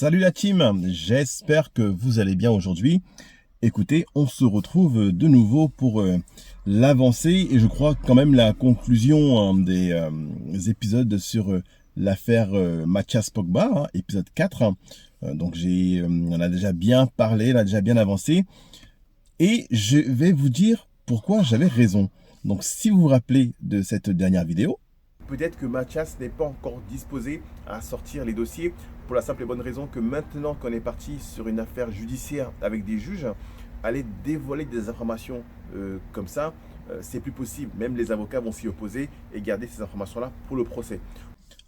Salut la team, j'espère que vous allez bien aujourd'hui. Écoutez, on se retrouve de nouveau pour l'avancée et je crois quand même la conclusion des épisodes sur l'affaire Mathias Pogba, épisode 4. Donc on a déjà bien parlé, on a déjà bien avancé et je vais vous dire pourquoi j'avais raison. Donc si vous vous rappelez de cette dernière vidéo, peut-être que Mathias n'est pas encore disposé à sortir les dossiers pour la simple et bonne raison que maintenant qu'on est parti sur une affaire judiciaire avec des juges, aller dévoiler des informations comme ça, c'est plus possible. Même les avocats vont s'y opposer et garder ces informations-là pour le procès.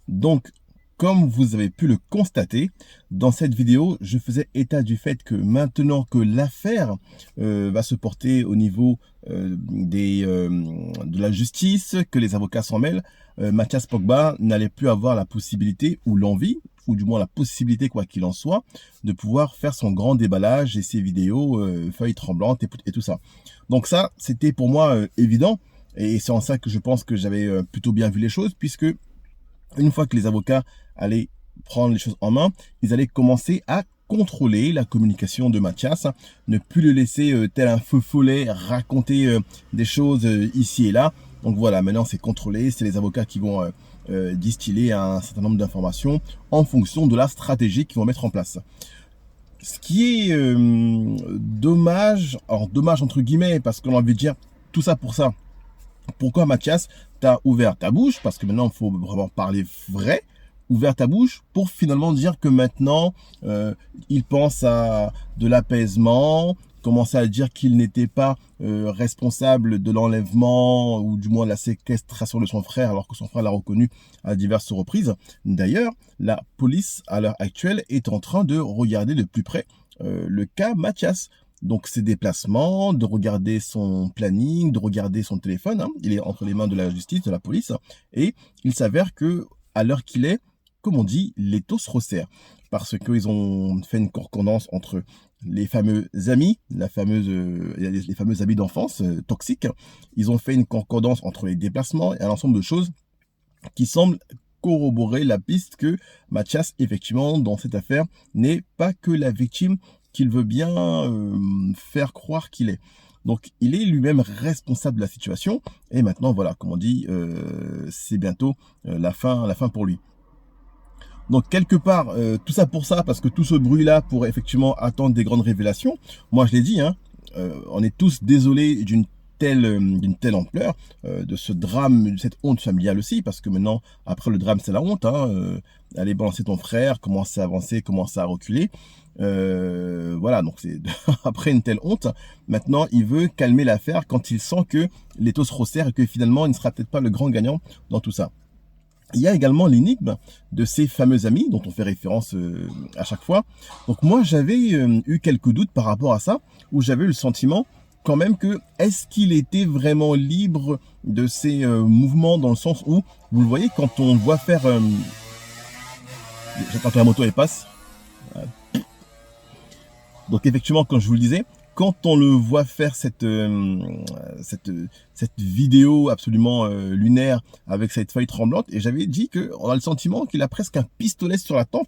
Donc, comme vous avez pu le constater, dans cette vidéo, je faisais état du fait que maintenant que l'affaire va se porter au niveau de la justice, que les avocats s'en mêlent, Mathias Pogba n'allait plus avoir la possibilité ou l'envie, ou du moins la possibilité, quoi qu'il en soit, de pouvoir faire son grand déballage et ses vidéos feuilles tremblantes et tout ça. Donc ça, c'était pour moi évident, et c'est en ça que je pense que j'avais plutôt bien vu les choses, puisque une fois que les avocats allaient prendre les choses en main, ils allaient commencer à contrôler la communication de Mathias, ne plus le laisser tel un feu follet raconter des choses ici et là. Donc voilà, maintenant c'est contrôlé, c'est les avocats qui vont distiller un certain nombre d'informations en fonction de la stratégie qu'ils vont mettre en place. Ce qui est dommage, alors dommage entre guillemets, parce qu'on a envie de dire tout ça pour ça. Pourquoi Mathias, t'as ouvert ta bouche, parce que maintenant il faut vraiment parler vrai, ouvert ta bouche pour finalement dire que maintenant il pense à de l'apaisement, commencer à dire qu'il n'était pas responsable de l'enlèvement ou du moins de la séquestration de son frère alors que son frère l'a reconnu à diverses reprises. D'ailleurs, la police à l'heure actuelle est en train de regarder de plus près le cas Mathias. Donc ses déplacements, de regarder son planning, de regarder son téléphone. Il est entre les mains de la justice, de la police. Et il s'avère que à l'heure qu'il est, comme on dit, les taux se resserrent. Parce qu'ils ont fait une concordance entre les fameux amis, les fameux amis d'enfance toxiques. Ils ont fait une concordance entre les déplacements et un ensemble de choses qui semblent corroborer la piste que Mathias, effectivement, dans cette affaire, n'est pas que la victime qu'il veut bien faire croire qu'il est. Donc, il est lui-même responsable de la situation. Et maintenant, voilà, comme on dit, c'est bientôt la fin pour lui. Donc, quelque part, tout ça pour ça, parce que tout ce bruit-là pour effectivement attendre des grandes révélations. Moi, je l'ai dit, on est tous désolés d'une telle ampleur, de ce drame, de cette honte familiale aussi, parce que maintenant, après le drame, c'est la honte. Aller balancer ton frère, commencer à avancer, commencer à reculer. Voilà, donc c'est après une telle honte. Maintenant, il veut calmer l'affaire quand il sent que les taux se resserrent et que finalement, il ne sera peut-être pas le grand gagnant dans tout ça. Il y a également l'énigme de ces fameux amis dont on fait référence à chaque fois. Donc moi, j'avais eu quelques doutes par rapport à ça, où j'avais eu le sentiment quand même que est-ce qu'il était vraiment libre de ses mouvements, dans le sens où, vous le voyez, quand on voit faire... J'attends que la moto elle passe. Donc effectivement, comme je vous le disais, quand on le voit faire cette vidéo absolument lunaire avec cette feuille tremblante, et j'avais dit qu'on a le sentiment qu'il a presque un pistolet sur la tempe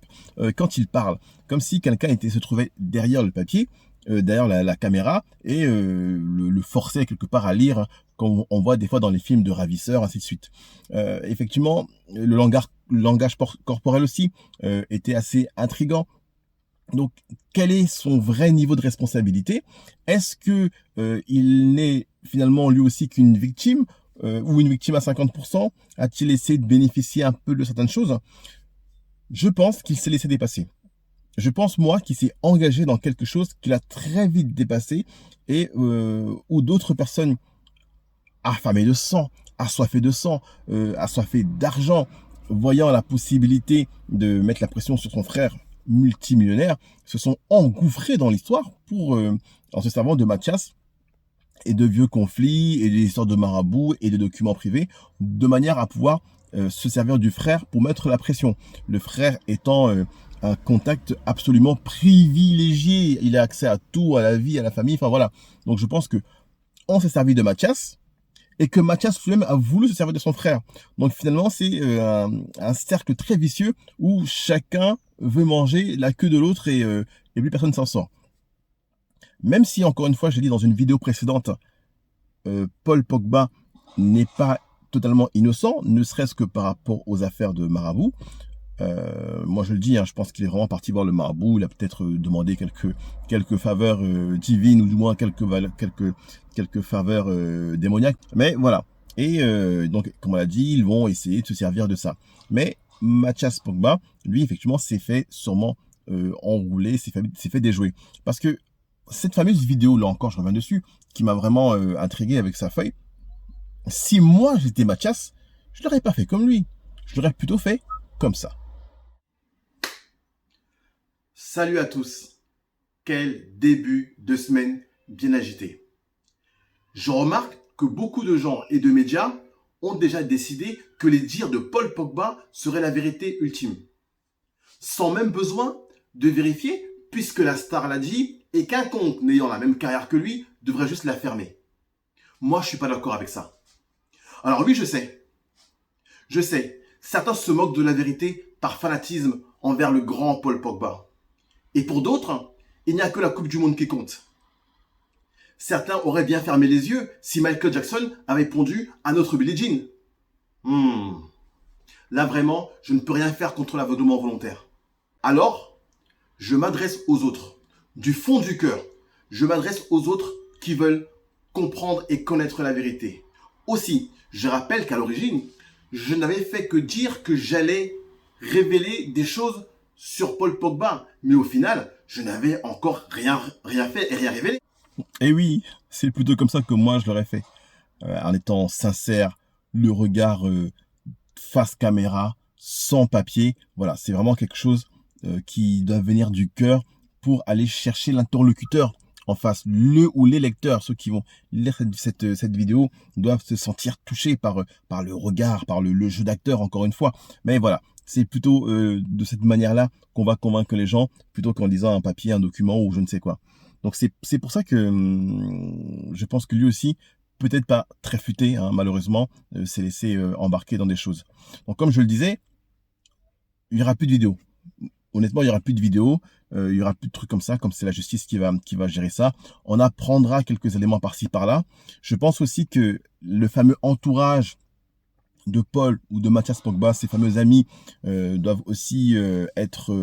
quand il parle, comme si quelqu'un se trouvait derrière le papier, derrière la caméra, et le forçait quelque part à lire, comme on voit des fois dans les films de ravisseurs, ainsi de suite. Effectivement, le langage corporel aussi était assez intriguant. Donc, quel est son vrai niveau de responsabilité? Est-ce que il n'est finalement lui aussi qu'une victime ou une victime à 50%? A-t-il essayé de bénéficier un peu de certaines choses? Je pense qu'il s'est laissé dépasser. Je pense, moi, qu'il s'est engagé dans quelque chose qu'il a très vite dépassé et où d'autres personnes affamées de sang, assoiffées de sang, assoiffées d'argent, voyant la possibilité de mettre la pression sur son frère multimillionnaires, se sont engouffrés dans l'histoire pour en se servant de Mathias et de vieux conflits et des histoires de marabouts et de documents privés, de manière à pouvoir se servir du frère pour mettre la pression. Le frère étant un contact absolument privilégié, il a accès à tout, à la vie, à la famille, enfin voilà. Donc je pense que on s'est servi de Mathias, et que Mathias lui-même a voulu se servir de son frère. Donc finalement, c'est un cercle très vicieux où chacun veut manger la queue de l'autre et plus personne s'en sort. Même si, encore une fois, j'ai dit dans une vidéo précédente, Paul Pogba n'est pas totalement innocent, ne serait-ce que par rapport aux affaires de Marabout. Moi je le dis, hein, je pense qu'il est vraiment parti voir le marabout, il a peut-être demandé quelques faveurs divines, ou du moins quelques faveurs démoniaques, mais voilà. Et donc, comme on l'a dit, ils vont essayer de se servir de ça. Mais Mathias Pogba, lui, effectivement, s'est fait sûrement enrouler, s'est fait déjouer. Parce que cette fameuse vidéo, là encore, je reviens dessus, qui m'a vraiment intrigué avec sa feuille. Si moi j'étais Mathias, je l'aurais pas fait comme lui. Je l'aurais plutôt fait comme ça. Salut à tous. Quel début de semaine bien agité. Je remarque que beaucoup de gens et de médias ont déjà décidé que les dires de Paul Pogba seraient la vérité ultime. Sans même besoin de vérifier, puisque la star l'a dit et qu'un compte n'ayant la même carrière que lui devrait juste la fermer. Moi, je suis pas d'accord avec ça. Alors oui, je sais, certains se moquent de la vérité par fanatisme envers le grand Paul Pogba. Et pour d'autres, il n'y a que la Coupe du Monde qui compte. Certains auraient bien fermé les yeux si Michael Jackson avait pondu à notre Billie Jean. Là vraiment, je ne peux rien faire contre l'aveuglement volontaire. Alors, je m'adresse aux autres, du fond du cœur. Je m'adresse aux autres qui veulent comprendre et connaître la vérité. Aussi, je rappelle qu'à l'origine, je n'avais fait que dire que j'allais révéler des choses sur Paul Pogba. Mais au final, je n'avais encore rien fait et rien révélé. Et oui, c'est plutôt comme ça que moi je l'aurais fait. En étant sincère, le regard face caméra, sans papier. Voilà, c'est vraiment quelque chose qui doit venir du cœur pour aller chercher l'interlocuteur en face. Le ou les lecteurs, ceux qui vont lire cette vidéo, doivent se sentir touchés par le regard, par le jeu d'acteur, encore une fois. Mais voilà, c'est plutôt de cette manière-là qu'on va convaincre les gens, plutôt qu'en lisant un papier, un document ou je ne sais quoi. Donc c'est pour ça que je pense que lui aussi, peut-être pas très futé, hein, malheureusement, s'est laissé embarquer dans des choses. Donc comme je le disais, il n'y aura plus de vidéos. Honnêtement, il n'y aura plus de vidéos, il n'y aura plus de trucs comme ça, comme c'est la justice qui va gérer ça. On apprendra quelques éléments par-ci, par-là. Je pense aussi que le fameux entourage de Paul ou de Mathias Pogba, ses fameux amis, doivent aussi être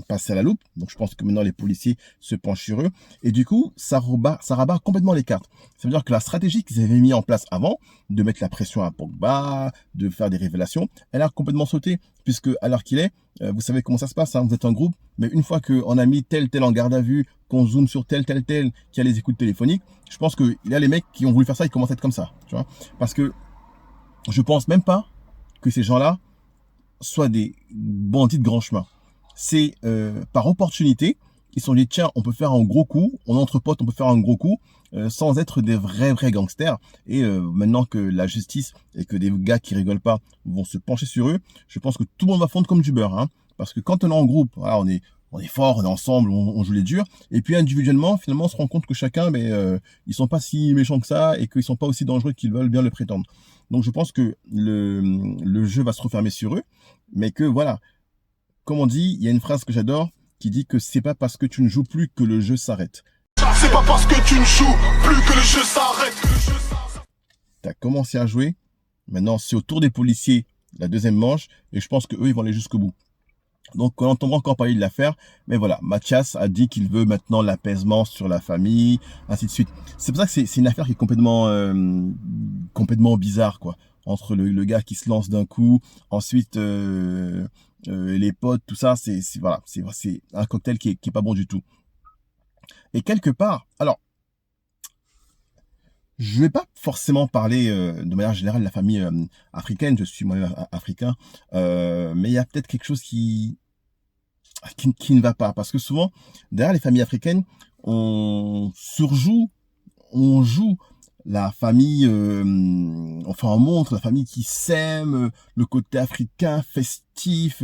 passés à la loupe. Donc je pense que maintenant les policiers se penchent sur eux. Et du coup, ça rabat complètement les cartes. Ça veut dire que la stratégie qu'ils avaient mis en place avant, de mettre la pression à Pogba, de faire des révélations, elle a complètement sauté. Puisque à l'heure qu'il est, vous savez comment ça se passe, hein, vous êtes un groupe, mais une fois qu'on a mis tel en garde à vue, qu'on zoome sur tel qui a les écoutes téléphoniques, je pense qu'il y a les mecs qui ont voulu faire ça, ils commencent à être comme ça. Tu vois, parce que je pense même pas que ces gens-là soient des bandits de grand chemin. C'est par opportunité, ils se sont dit tiens, on peut faire un gros coup, on est entre potes, on peut faire un gros coup, sans être des vrais gangsters. Et maintenant que la justice et que des gars qui rigolent pas vont se pencher sur eux, je pense que tout le monde va fondre comme du beurre. Hein, parce que quand on est en groupe, voilà, on est fort, on est ensemble, on joue les durs. Et puis individuellement, finalement, on se rend compte que chacun, ils sont pas si méchants que ça et qu'ils sont pas aussi dangereux qu'ils veulent bien le prétendre. Donc je pense que le jeu va se refermer sur eux, mais que voilà, comme on dit, il y a une phrase que j'adore qui dit que c'est pas parce que tu ne joues plus que le jeu s'arrête. C'est pas parce que tu ne joues plus que le jeu s'arrête. Tu as commencé à jouer, maintenant c'est au tour des policiers la deuxième manche, et je pense qu'eux ils vont aller jusqu'au bout. Donc on entendra encore parler de l'affaire, mais voilà, Mathias a dit qu'il veut maintenant l'apaisement sur la famille, ainsi de suite. C'est pour ça que c'est une affaire qui est complètement bizarre, quoi. Entre le gars qui se lance d'un coup, ensuite les potes, tout ça, voilà, c'est un cocktail qui est pas bon du tout. Et quelque part, alors, je vais pas forcément parler de manière générale de la famille africaine, je suis moi-même africain, mais il y a peut-être quelque chose qui ne va pas. Parce que souvent, derrière les familles africaines, on joue la famille, enfin on montre la famille qui s'aime, le côté africain, festif,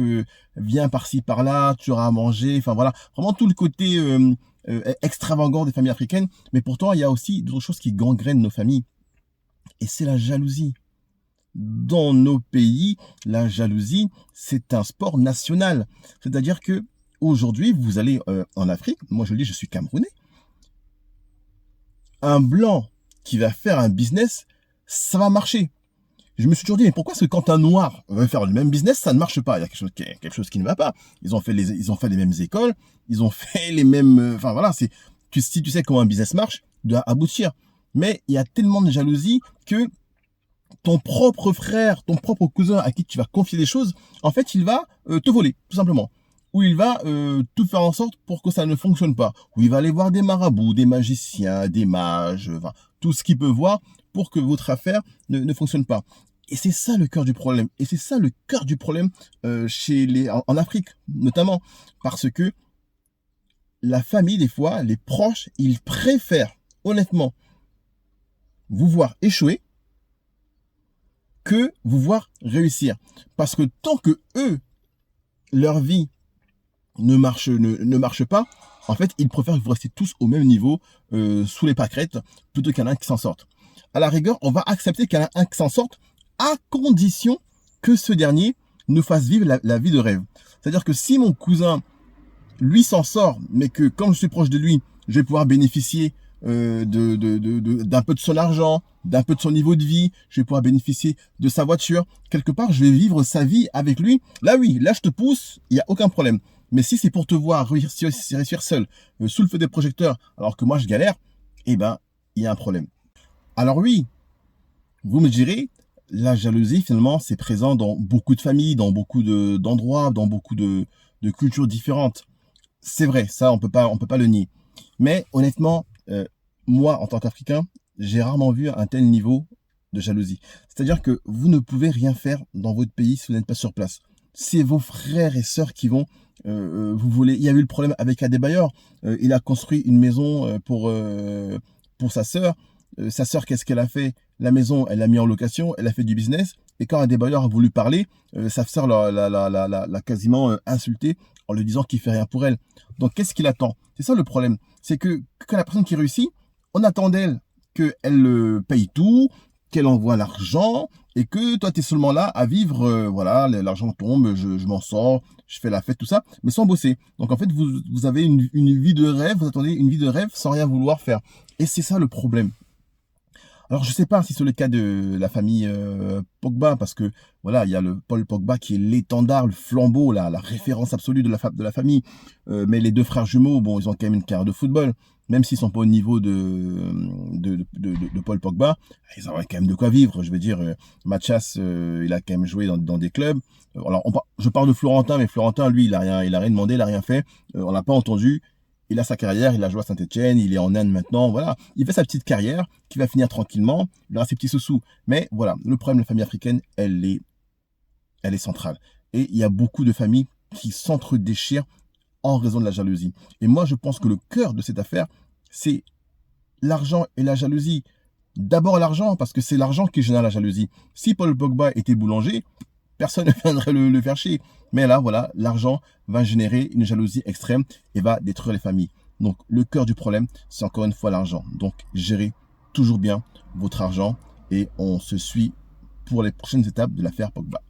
viens par-ci par-là, tu auras à manger, enfin voilà, vraiment tout le côté extravagant des familles africaines. Mais pourtant, il y a aussi d'autres choses qui gangrènent nos familles. Et c'est la jalousie. Dans nos pays, la jalousie, c'est un sport national. C'est-à-dire que Aujourd'hui, vous allez en Afrique, moi je le dis, je suis Camerounais, un blanc qui va faire un business, ça va marcher. Je me suis toujours dit, mais pourquoi est-ce que quand un noir veut faire le même business, ça ne marche pas? Il y a quelque chose qui ne va pas. Ils ont fait les mêmes écoles, ils ont fait les mêmes... Enfin voilà, si tu sais comment un business marche, tu dois aboutir. Mais il y a tellement de jalousie que ton propre frère, ton propre cousin à qui tu vas confier des choses, en fait, il va te voler, tout simplement. Ou il va tout faire en sorte pour que ça ne fonctionne pas. Ou il va aller voir des marabouts, des magiciens, des mages, enfin, tout ce qu'il peut voir pour que votre affaire ne fonctionne pas. Et c'est ça le cœur du problème. Et c'est ça le cœur du problème en Afrique, notamment. Parce que la famille, des fois, les proches, ils préfèrent, honnêtement, vous voir échouer que vous voir réussir. Parce que tant que eux, leur vie ne marche pas, en fait, ils préfèrent que vous restiez tous au même niveau, sous les pâquerettes, plutôt qu'il y en a un qui s'en sorte. À la rigueur, on va accepter qu'il y en a un qui s'en sorte, à condition que ce dernier nous fasse vivre la vie de rêve. C'est-à-dire que si mon cousin, lui, s'en sort, mais que comme je suis proche de lui, je vais pouvoir bénéficier d'un peu de son argent, d'un peu de son niveau de vie, je vais pouvoir bénéficier de sa voiture. Quelque part, je vais vivre sa vie avec lui. Là, oui, là, je te pousse, il n'y a aucun problème. Mais si c'est pour te voir réussir seul, sous le feu des projecteurs, alors que moi, je galère, eh ben, il y a un problème. Alors oui, vous me direz, la jalousie, finalement, c'est présent dans beaucoup de familles, dans beaucoup d'endroits, dans beaucoup de cultures différentes. C'est vrai, ça, on peut pas le nier. Mais honnêtement, moi, en tant qu'Africain, j'ai rarement vu un tel niveau de jalousie. C'est-à-dire que vous ne pouvez rien faire dans votre pays si vous n'êtes pas sur place. C'est vos frères et sœurs qui vont vous voler. Il y a eu le problème avec Adebayor. Il a construit une maison pour sa sœur. Sa sœur, qu'est-ce qu'elle a fait? La maison, elle l'a mis en location, elle a fait du business. Et quand Adebayor a voulu parler, sa sœur l'a quasiment insulté en lui disant qu'il fait rien pour elle. Donc, qu'est-ce qu'il attend? C'est ça le problème. C'est que quand la personne qui réussit, on attend d'elle qu'elle paye tout, qu'elle envoie l'argent, et que toi, tu es seulement là à vivre, voilà, l'argent tombe, je m'en sors, je fais la fête, tout ça, mais sans bosser. Donc, en fait, vous avez une vie de rêve, vous attendez une vie de rêve sans rien vouloir faire. Et c'est ça le problème. Alors, je ne sais pas si c'est le cas de la famille Pogba, parce que voilà, il y a le Paul Pogba qui est l'étendard, le flambeau, la référence absolue de la famille. Mais les deux frères jumeaux, bon, ils ont quand même une carrière de football, même s'ils sont pas au niveau de Paul Pogba, ils auraient quand même de quoi vivre. Je veux dire, Mathias, il a quand même joué dans des clubs. Alors, je parle de Florentin, mais Florentin, lui, il a rien demandé, il a rien fait. On l'a pas entendu. Il a sa carrière, il a joué à Saint-Etienne, il est en Inde maintenant, voilà. Il fait sa petite carrière, qui va finir tranquillement, il aura ses petits sous-sous. Mais voilà, le problème de la famille africaine, elle est centrale. Et il y a beaucoup de familles qui s'entre-déchirent en raison de la jalousie. Et moi, je pense que le cœur de cette affaire, c'est l'argent et la jalousie. D'abord l'argent, parce que c'est l'argent qui génère la jalousie. Si Paul Pogba était boulanger, personne ne viendrait le faire chier. Mais là, voilà, l'argent va générer une jalousie extrême et va détruire les familles. Donc, le cœur du problème, c'est encore une fois l'argent. Donc, gérez toujours bien votre argent et on se suit pour les prochaines étapes de l'affaire Pogba.